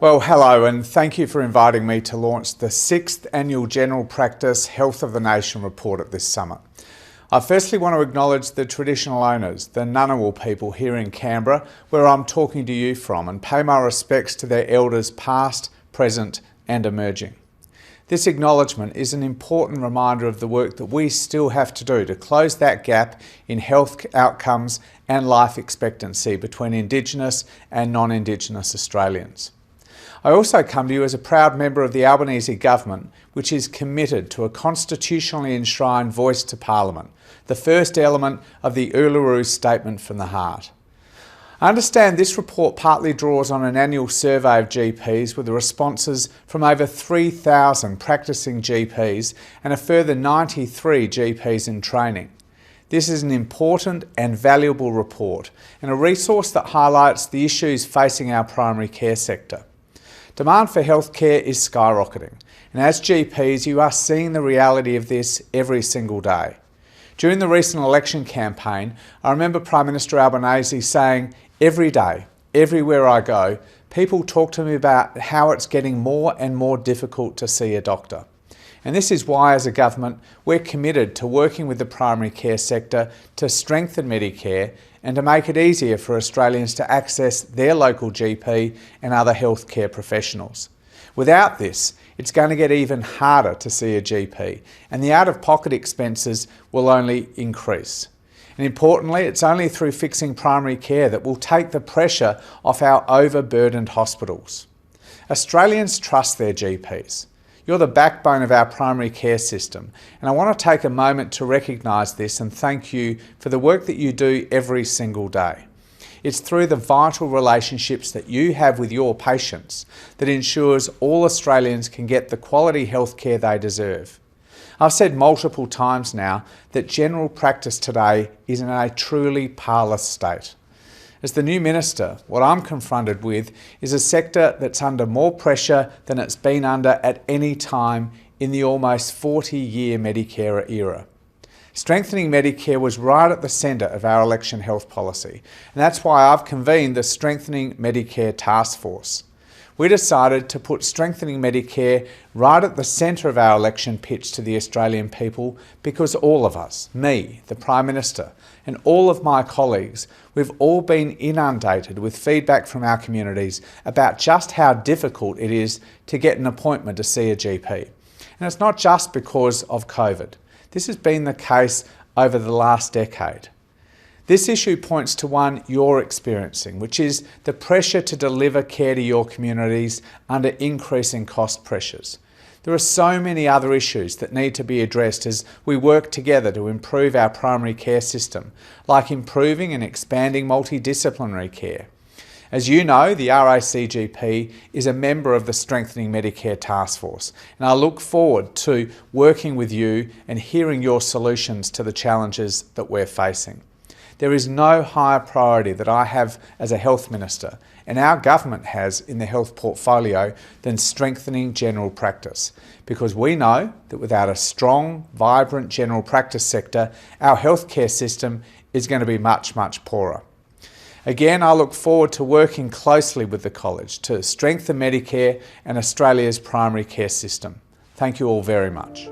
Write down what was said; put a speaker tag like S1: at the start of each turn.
S1: Well, hello, and thank you for inviting me to launch the 6th Annual General Practice Health of the Nation report at this summit. I firstly want to acknowledge the traditional owners, the Ngunnawal people here in Canberra, where I'm talking to you from, and pay my respects to their elders past, present and emerging. This acknowledgement is an important reminder of the work that we still have to do to close that gap in health outcomes and life expectancy between Indigenous and non-Indigenous Australians. I also come to you as a proud member of the Albanese government, which is committed to a constitutionally enshrined voice to Parliament, the first element of the Uluru Statement from the Heart. I understand this report partly draws on an annual survey of GPs with the responses from over 3,000 practising GPs and a further 93 GPs in training. This is an important and valuable report and a resource that highlights the issues facing our primary care sector. Demand for healthcare is skyrocketing, and as GPs you are seeing the reality of this every single day. During the recent election campaign, I remember Prime Minister Albanese saying, "Every day, everywhere I go, people talk to me about how it's getting more and more difficult to see a doctor." And this is why, as a government, we're committed to working with the primary care sector to strengthen Medicare and to make it easier for Australians to access their local GP and other healthcare professionals. Without this, it's going to get even harder to see a GP, and the out-of-pocket expenses will only increase. And importantly, it's only through fixing primary care that we'll take the pressure off our overburdened hospitals. Australians trust their GPs. You're the backbone of our primary care system, and I want to take a moment to recognise this and thank you for the work that you do every single day. It's through the vital relationships that you have with your patients that ensures all Australians can get the quality healthcare they deserve. I've said multiple times now that general practice today is in a truly parlous state. As the new minister, what I'm confronted with is a sector that's under more pressure than it's been under at any time in the almost 40-year Medicare era. Strengthening Medicare was right at the centre of our election health policy, and that's why I've convened the Strengthening Medicare Task Force. We decided to put strengthening Medicare right at the centre of our election pitch to the Australian people because all of us, me, the Prime Minister, and all of my colleagues, we've all been inundated with feedback from our communities about just how difficult it is to get an appointment to see a GP. And it's not just because of COVID. This has been the case over the last decade. This issue points to one you're experiencing, which is the pressure to deliver care to your communities under increasing cost pressures. There are so many other issues that need to be addressed as we work together to improve our primary care system, like improving and expanding multidisciplinary care. As you know, the RACGP is a member of the Strengthening Medicare Task Force, and I look forward to working with you and hearing your solutions to the challenges that we're facing. There is no higher priority that I have as a health minister, and our government has in the health portfolio, than strengthening general practice, because we know that without a strong, vibrant general practice sector, our healthcare system is going to be much, much poorer. Again, I look forward to working closely with the College to strengthen Medicare and Australia's primary care system. Thank you all very much.